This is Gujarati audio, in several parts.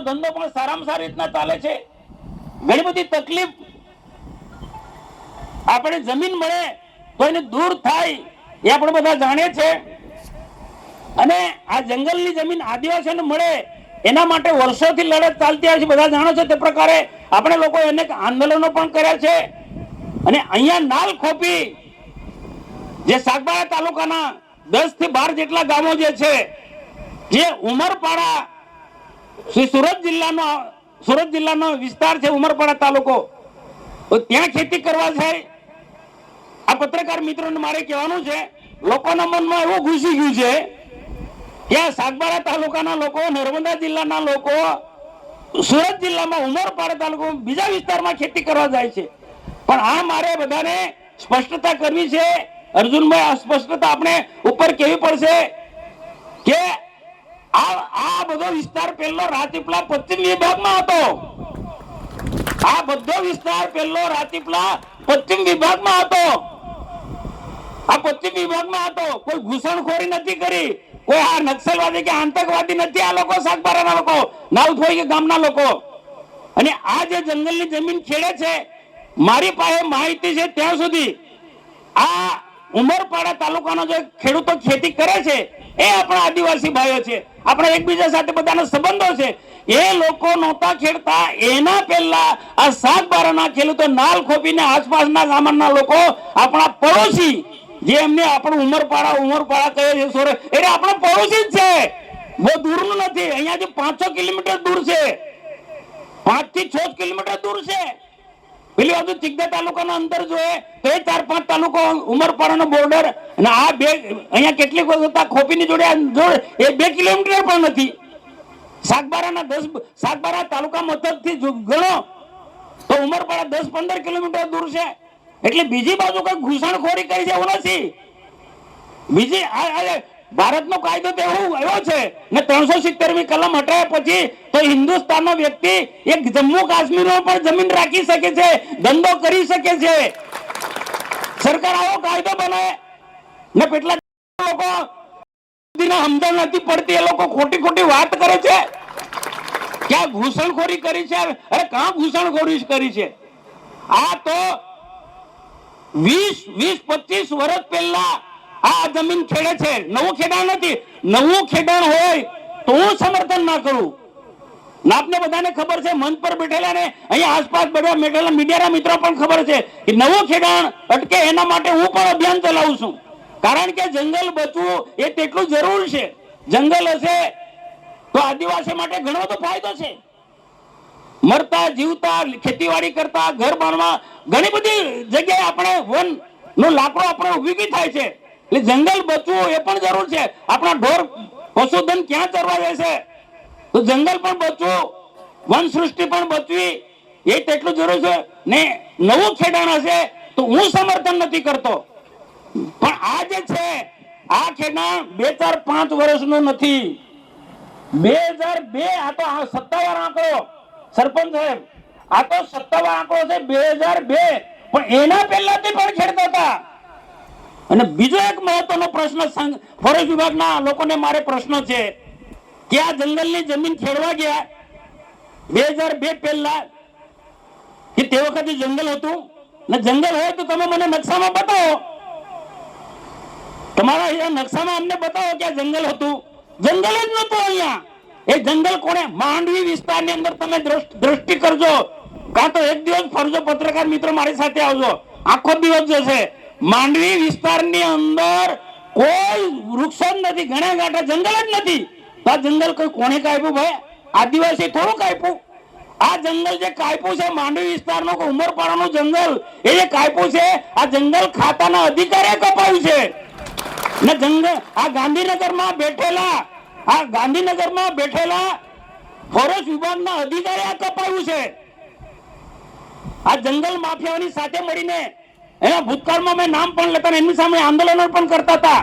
ધંધો પણ સારામાં સારી રીતના ચાલે છે। ઘણી બધી તકલીફ આપણે જમીન મળે તો એને દૂર થાય એ આપણે બધા જાણીએ છે। અને આ જંગલની જમીન આદિવાસીઓને મળે એના માટે વર્ષોથી લડત ચાલતી આવે છે, બધા જાણો છો તે પ્રકારે આપણે લોકો અનેક આંદોલનો પણ કર્યા છે। અને અહીંયા નાલ ખોપી જે સાગબારા તાલુકાના 10 થી 12 જેટલા ગામો જે છે, જે ઉમરપાડા સુરત જિલ્લાનો વિસ્તાર છે, ઉમરપાડા તાલુકો, તો ત્યાં ખેતી કરવા જાય। આ પત્રકાર મિત્રોને મારે કહેવાનું છે, લોકોના મનમાં એવું ઘૂસી ગયું છે કે સાગબારા તાલુકાના લોકો, નર્મદા જિલ્લાના લોકો સુરત જિલ્લામાં ઉમરપાડા તાલુકો બીજા વિસ્તારમાં ખેતી કરવા જાય છે। પણ આ મારે બધાને સ્પષ્ટતા કરવી છે, અર્જુનભાઈ, આ સ્પષ્ટતા આપણે ઉપર કહેવી પડશે કે આ બધો વિસ્તાર પહેલો રાજપીપળા પશ્ચિમ વિભાગમાં હતો। આ બધો વિસ્તાર પહેલો રાજપીપળા પશ્ચિમ વિભાગમાં હતો। આ પશ્ચિમ વિભાગમાં હતો। કોઈ ઘૂસણખોરી નથી કરી, કોઈ આ નક્સલવાદી કે આતંકવાદી નથી આ લોકો, સાગબારાના લોકો, નાવથોઈ કે ગામના લોકો। અને આ જે જંગલની જમીન ખેડે છે, મારી પાસે માહિતી છે ત્યાં સુધી આ ઉમરપાડા તાલુકાનો જે ખેડૂતો ખેતી કરે છે એ આપણા આદિવાસી ભાઈઓ છે, આપણા એકબીજા સાથે બધાના સંબંધો છે। એ લોકો નહોતા ખેડતા એના પહેલા આ સાગબારાના ખેડૂતો નાલ ખોપીને આસપાસના ગામના લોકો, આપણા પડોશી, જે એમને આપણું ઉમરપાડા કહે છે, સોરે, એટલે આપણો પડોશી જ છે, બહુ દૂરનું નથી। અહીંયાથી 5-6 કિલોમીટર દૂર છે, 5 થી 6 કિલોમીટર દૂર છે। પેલી બાજુ ચિકદા તાલુકાનો અંતર જોઈએ તો એ 4-5 તાલુકો ઉમરપાડાનો બોર્ડર, અને આ બે અહીંયા કેટલીક વખત ખોપીની જોડે એ 2 કિલોમીટર પણ નથી। સાગબારા તાલુકા મથકથી ગણો તો ઉમરપાડા 10-15 કિલોમીટર દૂર છે। એટલે બીજી બાજુ કઈ ઘૂસણખોરી કરી છે એવું નથી। બીજી ભારતનો કાયદો તો એવો છે ને 370મી કલમ હટાવ્યા પછી તો હિન્દુસ્તાનનો વ્યક્તિ એક જમ્મુ કાશ્મીરમાં પણ જમીન રાખી શકે છે, ધંધો કરી શકે છે। સરકાર આવો કાયદો બનાવે ને કેટલા લોકો સમજણ નથી પડતી, એ લોકો ખોટી વાત કરે છે કે આ ઘૂસણખોરી કરી છે। અરે કાં ઘૂસણખોરી કરી છે? આ તો 20-25 વર્ષ પહેલા આ જમીન ખેડે છે, નવું ખેડાણ નથી। નવું ખેડાણ હોય તો હું સમર્થન ના કરું। આપને બધાને ખબર છે, મંચ પર બેઠેલા ને અહીંયા આસપાસ બધા બેઠેલા મીડિયાના મિત્રો પણ ખબર છે કે નવું ખેડાણ અટકે એના માટે હું પણ અભિયાન ચલાવું છું। કારણ કે જંગલ બચવું એ તેટલું જરૂર છે। જંગલ હશે તો આદિવાસી માટે ઘણો બધો ફાયદો છે। મરતા જીવતા, ખેતીવાડી કરતા, ઘર બાંધવા, ઘણી બધી જગ્યાએ આપણે વન નો લાકડો આપણે ઉપયોગી થાય છે। એટલે જંગલ બચવું એ પણ જરૂર છે। આપણા ઢોર પશુધન ક્યાં ચરવા જશે તો જંગલ પણ બચવું, વન સૃષ્ટિ પણ બચવી એ તેટલું જરૂર છે। ને નવું ખેડાણ હશે તો હું સમર્થન નથી કરતો, પણ આ જે છે આ ખેડાણ 2-4-5 વર્ષનું નથી। 2002 આ તો સત્તાવાર આંકડો, સરપંચ સાહેબ, આ તો સત્તાવાર આંકડો છે 2002, પણ એના પહેલાથી પણ ખેડતા હતા। અને બીજો એક મહત્વનો પ્રશ્ન ફોરેસ્ટ વિભાગના લોકોને મારે પ્રશ્ન છે કે આ જંગલની જમીન ખેડવા ગયા 2002 પહેલા કે તે વખતે જંગલ હતું? ને જંગલ હોય તો તમે મને નકશામાં બતાવો, તમારા અહીંયા નકશામાં અમને બતાવો કે આ જંગલ હતું? જંગલ જ નતું અહીંયા। એ જંગલ કોણે? માંડવી વિસ્તારની અંદર તમે દ્રષ્ટિ કરજો, કાં તો એક દિવસ ફરજો, પત્રકાર મિત્રો મારી સાથે આવજો, આખો દિવસ જશે। માંડવી વિસ્તારની અંદર કોઈ વૃક્ષો જ નથી, ઘણા ગાંઠા જંગલ જ નથી। તો આ જંગલ કોઈ કોણે કાપ્યું ભાઈ? આદિવાસી થોડું કાપ્યું। આ જંગલ જે કાપ્યું છે માંડવી વિસ્તારનું કે ઉમરપાડાનું જંગલ, એ જે કાપ્યું છે આ જંગલ ખાતાના અધિકારીએ કપાયું છે। ને જંગલ આ ગાંધીનગરમાં બેઠેલા ફોરેસ્ટ વિભાગના અધિકારી આ કપાયું છે। આ જંગલ માફિયાઓની સાથે મળીને એના ભૂતકાળમાં મેં નામ પણ લેતા એમની સામે આંદોલનો પણ કરતા હતા।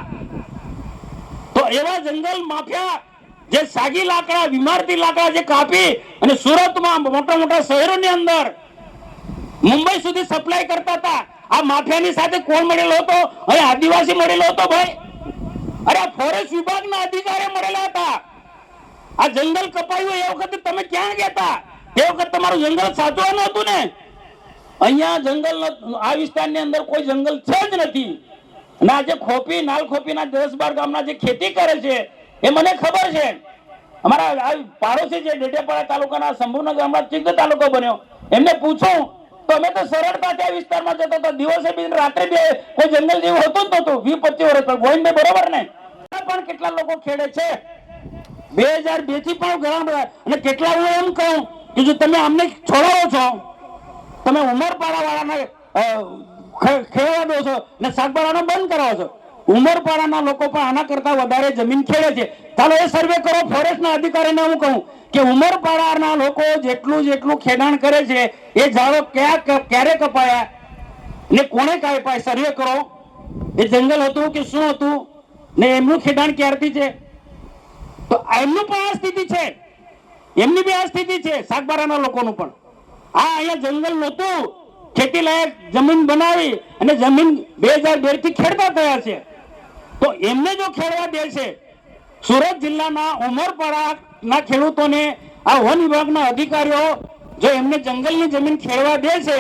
તો એવા જંગલ માફિયા જે સાગી લાકડા, વિમારતી લાકડા જે કાપી અને સુરતમાં મોટા શહેરોની અંદર મુંબઈ સુધી સપ્લાય કરતા હતા, આ માફિયાની સાથે કોણ મળેલો હતો? અહીં આદિવાસી મળેલો હતો ભાઈ। અરે ફોરેસ્ટ વિભાગના અધિકારી મળેલા હતા। આ જંગલ કપાયું એ વખતે તમે ક્યાં ગયા હતા? એ વખત તમારું જંગલ સાચવાનું હતું ને. અહીંયા જંગલ, આ વિસ્તારની અંદર કોઈ જંગલ છે જ નથી. અને આજે ખોપી, નાલ ખોપીના 10-12 ગામના જે ખેતી કરે છે એ મને ખબર છે. અમારા આ પાડોશી છે ડેડિયાપાડા તાલુકાના સંભુનગર, હમણાં ચિત્ત તાલુકો બન્યો, એમને પૂછું તો અમે તો સરળતાથી આ વિસ્તારમાં જતો હતો. દિવસે બી રાત્રે બી કોઈ જંગલ જેવું હતું જ નહોતું. 20-25 વર્ષ ગોવિંદભાઈ બરોબર ને? પણ કેટલા લોકો ખેડે છે 2002 થી પણ ઘણા બધા. અને કેટલા હું એમ કહું કે જો તમે અમને છોડાવો છો, તમે ઉમરપાડા વાળાને ખેડવા દો છો ને શાકભાજીનો બંધ કરાવો છો. ઉમરપાડાના લોકો પણ આના કરતા વધારે જમીન ખેડે છે. ચાલો એ સર્વે કરો. ફોરેસ્ટના અધિકારીને હું કહું કે ઉમરપાડાના લોકો જેટલું ખેડાણ કરે છે એ ઝાડો ક્યારે કપાયા ને કોણે કાપ્યા, સર્વે કરો. એ જંગલ હતું કે શું હતું ને એમનું ખેડાણ ક્યારથી છે? તો એમનું પણ આ સ્થિતિ છે, એમની બી આ સ્થિતિ છે, શાકબારાના લોકોનું પણ. આ અહીંયા જંગલ નહોતું, ખેતી લાયક જમીન બનાવી અને જમીન 2002 થી ખેડતા થયા છે. તો એમને જો ખેડવા દે છે, સુરત જિલ્લાના ઉમરપાડાના ખેડૂતોને આ વન વિભાગના અધિકારીઓ જો એમને જંગલની જમીન ખેડવા દે છે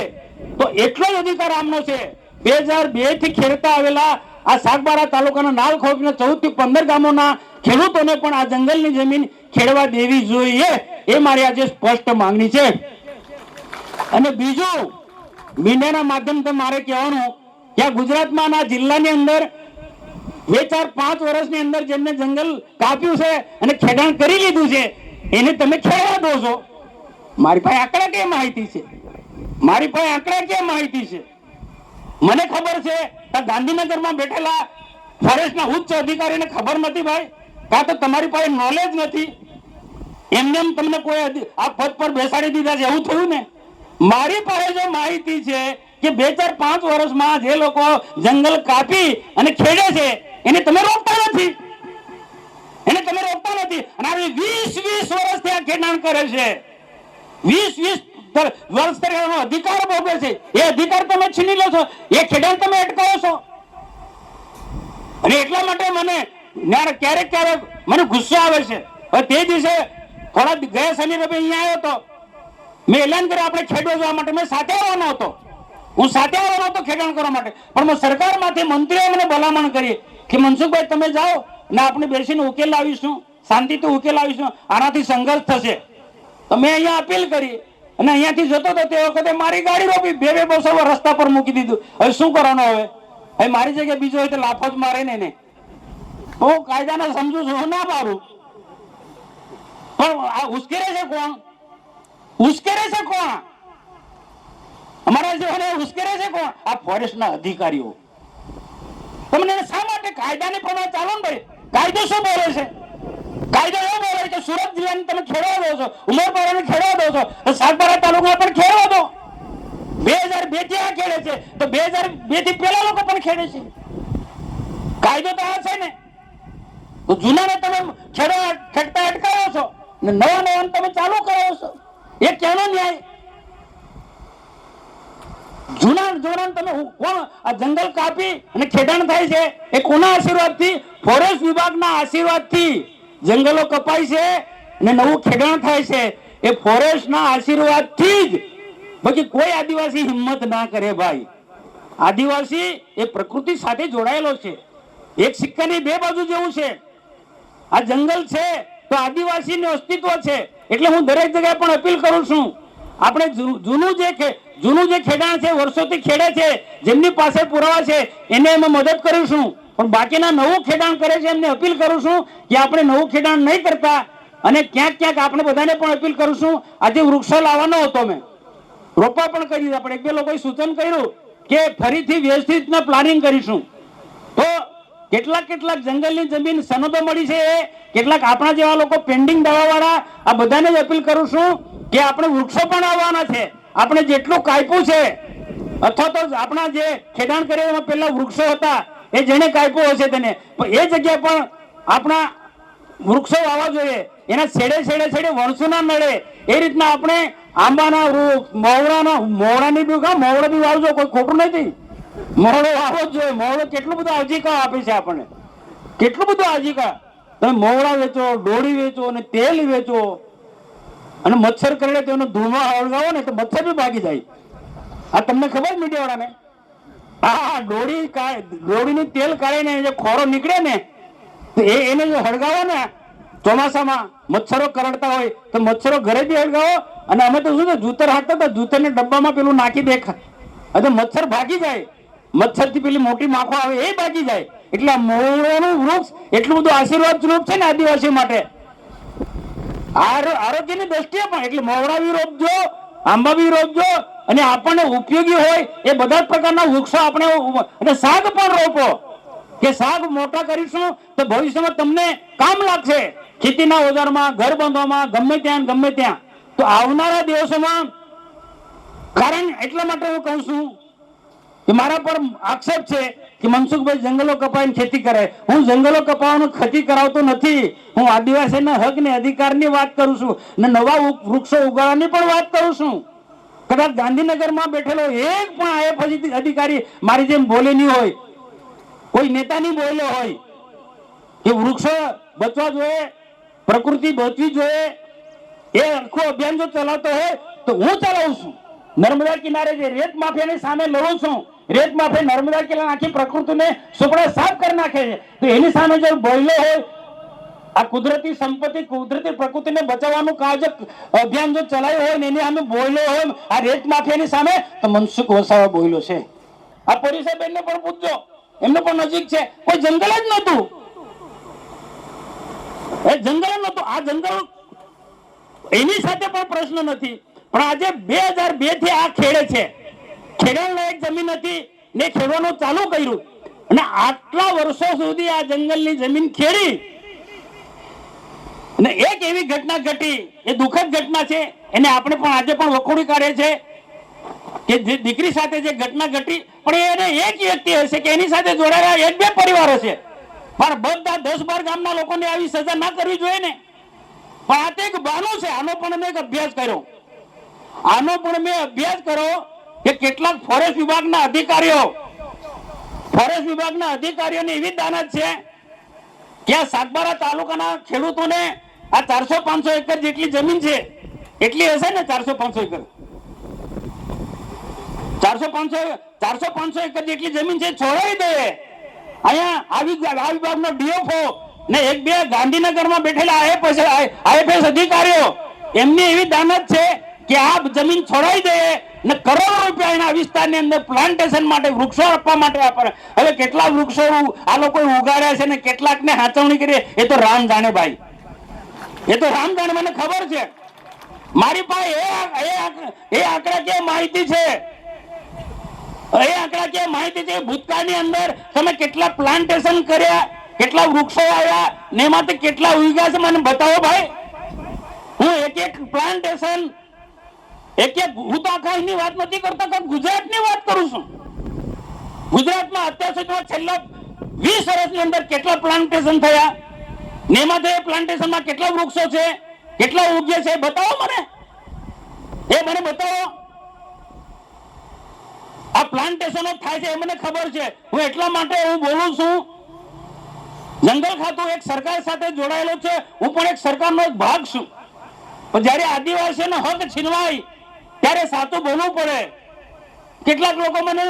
તો એટલો જ અધિકાર આમનો છે. 2002 થી ખેડતા આવેલા આ સાગબારા તાલુકાના નાલ ખોપીના 14 થી 15 ગામોના ખેડૂતોને પણ આ જંગલની જમીન ખેડવા દેવી જોઈએ, એ મારી આજે સ્પષ્ટ માંગણી છે. અને બીજું, મીડિયાના માધ્યમથી મારે કહેવાનું કે આ ગુજરાતમાં આ જિલ્લાની અંદર 2-4-5 વર્ષની અંદર જેમને જંગલ કાપ્યું છે અને ખેડાણ કરી લીધું છે એને તમે ખેડવા દો છો. મારી પાસે આંકડા કે માહિતી છે? મારી પાસે આંકડા કે માહિતી છે? મને ખબર છે કે ગાંધીનગરમાં બેઠેલા ફોરેસ્ટના ઉચ્ચ અધિકારીને ખબર નથી ભાઈ, કાં તો તમારી પાસે નોલેજ નથી, એમને એમ તમને કોઈ આ પદ પર બેસાડી દીધા છે એવું થયું ને. મારી પાસે જો માહિતી છે કે 2-4-5 વર્ષમાં જે લોકો જંગલ કાપી અને ખેડે છે એને તમે રોકતા નથી, એને તમે રોકતા નથી. અને આવી 20-20 વર્ષથી આ ખેડાણ કરે છે, 20-20 વર્ષ તરીકે અધિકાર ભોગવે છે. એ અધિકાર તમે છીની લો છો, એ ખેડાણ તમે અટકાવો છો. અને એટલા માટે મને ક્યારેક મને ગુસ્સો આવે છે. તે દિવસે થોડા ગયા શનિ રવિ અહીંયા આવ્યો હતો, મેં એલાન કર્યું આપણે ખેડવા જવા માટે. મેં સાથે આવવાનો હતો, હું સાથે આવવાનો હતો ખેડાણ કરવા માટે, પણ સરકારમાંથી મંત્રીએ મને ભલામણ કરી કે મનસુખભાઈ તમે જાઓ ને આપણે બેસીને ઉકેલ લાવીશું, શાંતિથી ઉકેલ લાવીશું, આનાથી સંઘર્ષ થશે. તો મેં અહીંયા અપીલ કરી અને અહીંયાથી જતો હતો તે વખતે મારી ગાડી રોકી, 2-2 બસો રસ્તા પર મૂકી દીધું. હવે શું કરવાનું? હવે મારી જગ્યાએ બીજો હોય તો લાફો જ મારે ને. હું કાયદાને સમજુ છું, ના પાડું, પણ આ ઉશ્કેરે છે કોણ? ઉશ્કેરે છે કોણ? અમારા જેવાને ઉશ્કેરે છે કોણ? આ ફોરેસ્ટના અધિકારીઓ. તમને શા માટે કાયદાને પ્રમાણે ચાલો ને ભાઈ? કાયદો શું બોલે છે? કાયદો એવો બોલે કે સુરત જિલ્લાને તમે ખેડવા દો છો, ઉમરપાડાને ખેડવા દો છો, તો સાગબારા તાલુકા પણ ખેડવા દો. 2002 થી આ ખેડે છે તો 2002 થી પેલા લોકો પણ ખેડે છે. કાયદો તો આ છે ને. તો જૂનાને તમે ખેડતા અટકાવો છો ને નવા તમે ચાલુ કરો છો, એ કેનો ન્યાય? જૂના તમે કોણ આ જંગલ કાપી અને ખેડાણ થાય છે એ કોના આશીર્વાદથી? ફોરેસ્ટ વિભાગના આશીર્વાદથી જંગલો કપાય છે અને નવું ખેડાણ થાય છે, એ ફોરેસ્ટના આશીર્વાદથી જ. બાકી કોઈ આદિવાસી હિંમત ના કરે ભાઈ. આદિવાસી એ પ્રકૃતિ સાથે જોડાયેલો છે, એક સિક્કાની 2 બાજુ જેવું છે. આ જંગલ છે તો આદિવાસીનું અસ્તિત્વ છે. એટલે હું દરેક જગ્યાએ પણ અપીલ કરું છું, આપણે જૂનું જે ખેડાણ છે, વર્ષોથી ખેડે છે, જેમની પાસે પુરાવા છે એને એમાં મદદ કરીશું. પણ બાકીના નવું ખેડાણ કરે છે એમને અપીલ કરું છું કે આપણે નવું ખેડાણ નહીં કરતા. અને ક્યાંક આપણે બધાને પણ અપીલ કરું છું, આજે વૃક્ષો લાવવાનો હતો, મેં રોપા પણ કરી દીધા, પણ 1-2 લોકોએ સૂચન કર્યું કે ફરીથી વ્યવસ્થિત પ્લાનિંગ કરીશું. તો કેટલાક જંગલની જમીન સનદો મળી છે, કેટલાક આપણા જેવા લોકો પેન્ડિંગ દાવાવાળા, આ બધાને જ અપીલ કરું છું કે આપણે વૃક્ષો પણ આવવાના છે. આપણે જેટલું કાપ્યું છે અથવા તો આપણા જે ખેડાણ કરે એમાં પેલા વૃક્ષો હતા એ જેને કાપ્યું હશે તેને, પણ એ જગ્યા પણ આપણા વૃક્ષો વાવવા જોઈએ. એના છેડે વણસું ના મળે એ રીતના આપણે આંબાના વૃક્ષ, મોવડાની બી મોવડો બી વાવજો, કોઈ ખોટું નથી. મોવડો વાવવો જ જોઈએ. મોવડો કેટલું બધું આજીકા આપે છે આપણને, કેટલું બધું આજીકા. તમે મોવડા વેચો, ડોળી વેચો અને તેલ વેચો અને મચ્છર કરડે તેનો ધૂળો હળગાવો ને તો મચ્છર બી ભાગી જાય. આ તમને ખબર મીડિયા વાળાને? હા, ડોળીની તેલ કાઢીને જે ખોરો નીકળે ને તો એને જો હળગાવો ને ચોમાસામાં મચ્છરો કરડતા હોય તો મચ્છરો ઘરે બી હળગાવો. અને અમે તો શું છે જૂતર હાંકતા હતા, જૂતરને ડબ્બામાં પેલું નાખી દેખા એટલે મચ્છર ભાગી જાય. મચ્છર થી પેલી મોટી માખો આવે એ ભાગી જાય. એટલે મોવડાનું વૃક્ષ એટલું બધું આશીર્વાદ સ્વરૂપ છે ને આદિવાસી માટે, આરોગ્યની દ્રષ્ટિએ પણ. એટલે મોવડા બી રોપજો, આંબા બી રોપજો અને આપણને ઉપયોગી હોય એ બધા જ પ્રકારના વૃક્ષો આપણે અને શાક પણ રોપો કે શાક મોટા કરીશું તો ભવિષ્યમાં તમને કામ લાગશે, ખેતીના ઓજારમાં, ઘર બાંધવામાં, ગમે ત્યાં. તો આવનારા દિવસોમાં, કારણ એટલા માટે હું કહું છું કે મારા પર આક્ષેપ છે કે મનસુખભાઈ જંગલો કપાઈને ખેતી કરે. હું જંગલો કપાવવાનું ખેતી કરાવતો નથી. હું આદિવાસીના હક ને અધિકારની વાત કરું છું ને નવા વૃક્ષો ઉગાડવાની પણ વાત કરું છું. કદાચ ગાંધીનગરમાં બેઠેલો એક પણ આઈએફ અધિકારી મારી જેમ બોલે નહીં હોય, કોઈ નેતા નહીં બોલ્યો હોય કે વૃક્ષો બચવા જોઈએ, પ્રકૃતિ બચવી જોઈએ, એ આખું અભિયાન જો ચલાવતો હોય તો હું ચલાવું છું. નર્મદા કિનારે જે રેત માફિયાની સામે લડું છું. રેત માફિયા નર્મદા કિનારે આખી પ્રકૃતિને સુપડા સાફ કરી નાખે છે. તો એની સામે જો બોલ્યો હોય, આ કુદરતી સંપત્તિ, કુદરતી પ્રકૃતિને બચાવવાનું કાર્ય અભિયાન જો ચલાવ્યું હોય ને એની સામે બોલ્યો હોય આ રેત માફિયાની સામે, તો મનસુખ વસાવા બોલ્યો છે. આ પોલીસબેનને પણ પૂછજો, એમને પણ નજીક છે. કોઈ જંગલ જ નહોતું, એ જંગલ નહોતું. આ જંગલ એની સાથે પણ પ્રશ્ન નથી, પણ આજે 2002 થી આ ખેડે છે. ખેડવા લાયક જમીન હતી ને ખેડવાનું ચાલુ કર્યું અને આટલા વર્ષો સુધી આ જંગલની જમીન ખેડી અને એક એવી ઘટના ઘટી, એ દુઃખદ ઘટના છે, એને આપણે પણ આજે પણ વખોડી કાઢે છે કે જે દીકરી સાથે જે ઘટના ઘટી, પણ એને એક વ્યક્તિ હશે કે એની સાથે જોડાયેલા 1-2 પરિવાર હશે, પણ બધા 10-12 ગામના લોકોને આવી સજા ના કરવી જોઈએ ને. પણ આ તો એક બહાનું છે. આનો પણ મેં અભ્યાસ કર્યો કે કેટલાક ફોરેસ્ટ વિભાગના અધિકારીઓની એવી દાનત છે કે આ સાગબારા તાલુકાના ખેડૂતોને આ 400-500 એકર જેટલી જમીન છે, એટલી હશે ને 400-500 એકર, 400-500 એકર જેટલી જમીન છે, છોડાવી દે. અહીંયા આ વિભાગનો ડીએફઓ ને 1-2 ગાંધીનગરમાં બેઠેલા આઈએફએસ અધિકારીઓ, એમની એવી દાનત છે કે આ જમીન છોડાવી દે ને કરોડો રૂપિયા એના વિસ્તારની અંદર પ્લાન્ટેશન માટે, વૃક્ષો આપવા માટે આપે. હવે કેટલા વૃક્ષો આ લોકો ઉગાડ્યા છે ને કેટલાક ને હાચવણી કરી, એ તો રામ જાણે ભાઈ, એ તો રામ જાણે. મને ખબર છે, મારી પાસે એ આંકડાકીય માહિતી છે. ભૂતકાળની અંદર તમે કેટલા પ્લાન્ટેશન કર્યા, કેટલા વૃક્ષો આવ્યા ને એમાંથી કેટલા ઉગ્યા છે, મને બતાવો ભાઈ. હું એક પ્લાન્ટેશન હું તો આખા એની વાત નથી કરતા, ગુજરાતની વાત કરું છું. ગુજરાતમાં અત્યાર સુધીમાં છેલ્લા 20 વર્ષની અંદર કેટલા પ્લાન્ટેશન થયા ને એમાંથી પ્લાન્ટેશનમાં કેટલા વૃક્ષો છે, કેટલા ઉગ્યા છે, બતાવો મને. બતાવો. આ પ્લાન્ટેશનો થાય છે એ મને ખબર છે. હું એટલા માટે હું બોલું છું, જંગલ ખાતું એક સરકાર સાથે જોડાયેલો છે, હું પણ એક સરકારનો એક ભાગ છું. પણ જયારે આદિવાસીનો હક છીનવાય ત્યારે સાચું બોલવું પડે. કેટલાક લોકો મને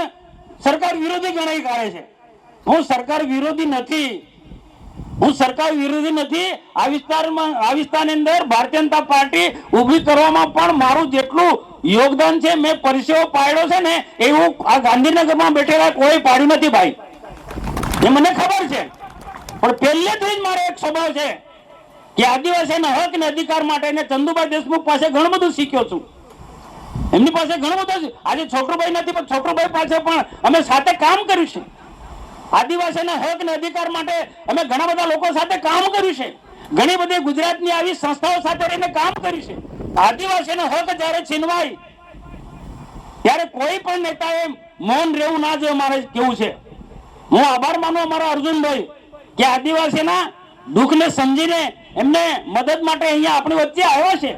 સરકાર વિરોધી ગણાવી કાઢે છે. હું સરકાર વિરોધી નથી. આ વિસ્તારની અંદર ભારતીય જનતા પાર્ટી ઉભી કરવામાં પણ મારું જેટલું યોગદાન છે, મેં પરસેવો પાડ્યો છે ને એવું આ ગાંધીનગરમાં બેઠેલા કોઈ પાડ્યું નથી ભાઈ, એ મને ખબર છે. પણ પહેલેથી જ મારો એક સ્વભાવ છે કે આદિવાસીના હક અને અધિકાર માટે ચંદુભાઈ દેશમુખ પાસે ઘણું બધું શીખ્યો છું. એમની પાસે ઘણું બધું. આજે છોકરુભાઈ નથી પણ છોકરુભાઈ પાસે પણ અમે સાથે કામ કર્યું છે. આદિવાસીના હક અને અધિકાર માટે અમે ઘણા બધા લોકો સાથે કામ કર્યું છે. ઘણી બધી ગુજરાતની આવી સંસ્થાઓ સાથે રહીને કામ કર્યું છે. આદિવાસીનો હક જ્યારે છીનવાય ત્યારે કોઈ પણ નેતાએ મૌન રહેવું ના જોઈએ. મારે કેવું છે, હું આભાર માનું અમારા અર્જુનભાઈ કે આદિવાસીના દુઃખને સમજીને એમને મદદ માટે અહીંયા આપણી વચ્ચે આવ્યો છે.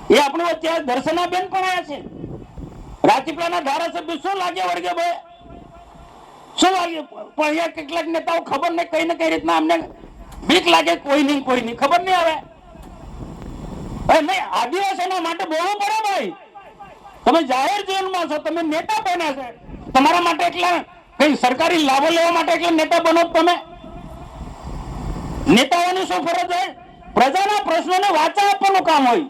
એ આપણી વચ્ચે દર્શનાબેન પણ આવ્યા છે. રાજપીપળાના ધારાસભ્ય શું લાગે વળગે ભાઈ, શું લાગે? પણ અહીંયા કેટલાક નેતાઓ ખબર નહીં કઈ ને કઈ રીતના અમને બીક લાગે કોઈ નહીં ખબર નહીં આવે. નહીં, આદિવાસીના માટે બોલવું પડે ભાઈ. તમે જાહેર જીવનમાં છો, તમે નેતા બન્યા છે, તમારા માટે એટલે કઈ સરકારી લાભો લેવા માટે એટલે નેતા બનો. તમે નેતાઓની શું ફરજ હોય? પ્રજાના પ્રશ્નોને વાચા આપવાનું કામ હોય.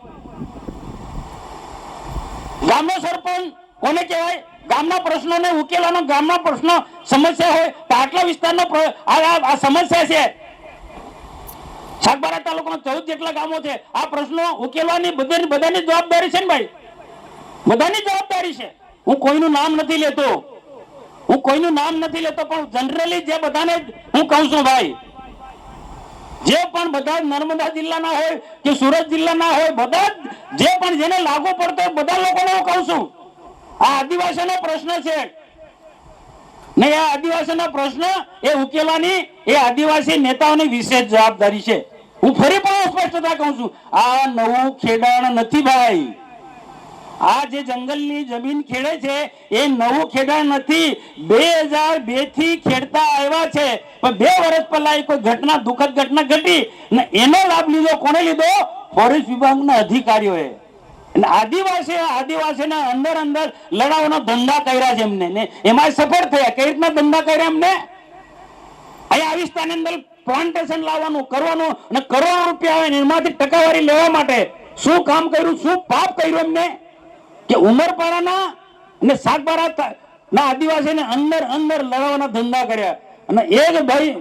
ગામનો સરપંચ કોને કહેવાય? ગામના પ્રશ્નોને ઉકેલવાનો, ગામના પ્રશ્નો સમસ્યા હોય તો આટલા વિસ્તારનો આ સમસ્યા છે. સાગબારા તાલુકામાં 14 જેટલા ગામો છે. આ પ્રશ્નો ઉકેલવાની બધાની જવાબદારી છે ને ભાઈ, બધાની જવાબદારી છે. હું કોઈનું નામ નથી લેતો, પણ જનરલી જે બધાને હું કહું છું ભાઈ, જે પણ બધા નર્મદા જિલ્લાના હોય કે સુરત જિલ્લાના હોય, બધા જે પણ જેને લાગુ પડતો હોય બધા લોકોને હું કહું છું, આ આદિવાસીનો પ્રશ્ન છે ને આ આદિવાસીના પ્રશ્ન એ ઉકેલવાની એ આદિવાસી નેતાઓની વિશેષ જવાબદારી છે. હું ફરી પણ સ્પષ્ટતા કહું છું, આ નવું ખેડાણ નથી ભાઈ. આ જે જંગલની જમીન ખેડે છે એ નવું ખેડાણ નથી. 2002 થી ખેડતા આવ્યા છે, પણ 2 વર્ષ પહેલા કોઈ દુઃખદ ઘટના ઘટી ને એનો લાભ લીધો. કોને લીધો? ફોરેસ્ટ વિભાગના અધિકારીઓએ. આદિવાસીના અંદર લડાવવાનો ધંધા કર્યા છે એમને, ને એમાં સફળ થયા. કઈ રીતના ધંધા કર્યા એમને? અહીંયા આ વિસ્તારની અંદર પ્લાન્ટેશન લાવવાનું, કરવાનું અને કરોડો રૂપિયા આવે એમાંથી ટકાવારી લેવા માટે શું કામ કર્યું, શું પાપ કર્યું એમને કે ઉમરપાડાના અને સાગબારા ના આદિવાસીને અંદર લડાવવાના ધંધા કર્યા. અને એ જ ભાઈ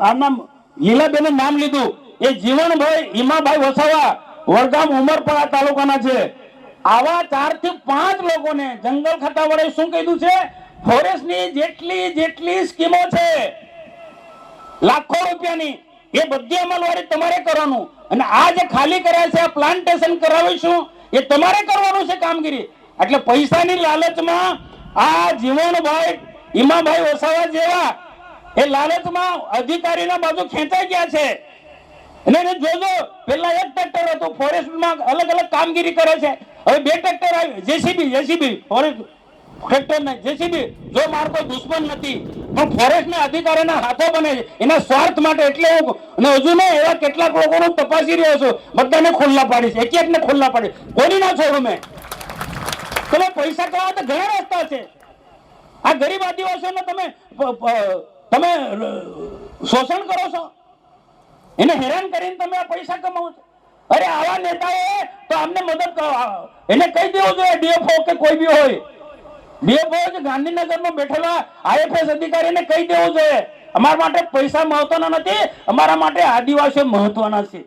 આના લીલાબેને નામ લીધું, એ જીવણભાઈ હિમાભાઈ વસાવા વડગામ ઉમરપાડા તાલુકાના છે. આવા 4 થી 5 લોકોને જંગલ ખાતા વડે શું કીધું છે? ફોરેસ્ટની જેટલી સ્કીમો છે લાખો રૂપિયાની, એ બધી અમલવારી તમારે કરવાનું. અને આ જે ખાલી કર્યા છે, આ પ્લાન્ટેશન કરાવીશું, એ તમારે કરવાનું છે કામગીરી. એટલે પૈસાની લાલચમાં આ જીવણભાઈ હિમાભાઈ વસાવા જેવા એ લાલચમાં અધિકારીના બાજુ ખેંચાઈ ગયા છે. અને જોજો, પેલા 1 ટ્રેક્ટર હતું, ફોરેસ્ટમાં અલગ કામગીરી કરે છે. હવે 2 ટ્રેક્ટર આવી, જેસીબી ફોરેસ્ટ ટ્રેક્ટર ને જેસીબી. જો મારો કોઈ દુશ્મન નથી, પણ ફોરેસ્ટના અધિકારીના હાથો બને છે એના સ્વાર્થ માટે. એટલે હું અને હજુ ને એવા કેટલાક લોકોનું તપાસી રહ્યો છું, બધાને ખુલ્લા પાડીશ, એક-એકને ખુલ્લા પાડીશ, કોની ના છોડું મેં. તમે પૈસા કમાવા તો ઘણા રસ્તા છે. આ ગરીબ આદિવાસીઓને તમે શોષણ કરો છો, એને હેરાન કરીને તમે આ પૈસા કમાવો છો. અરે આવા નેતાઓ તો અમને મદદ કરો, એને કહી દેવું જોઈએ ડીએફઓ કે કોઈ બી હોય, ડીએફઓ કે ગાંધીનગરમાં બેઠેલા આઈએફએસ અધિકારીને કહી દેવું જોઈએ અમારા માટે પૈસા મહત્વના નથી, અમારા માટે આદિવાસીઓ મહત્વના છે.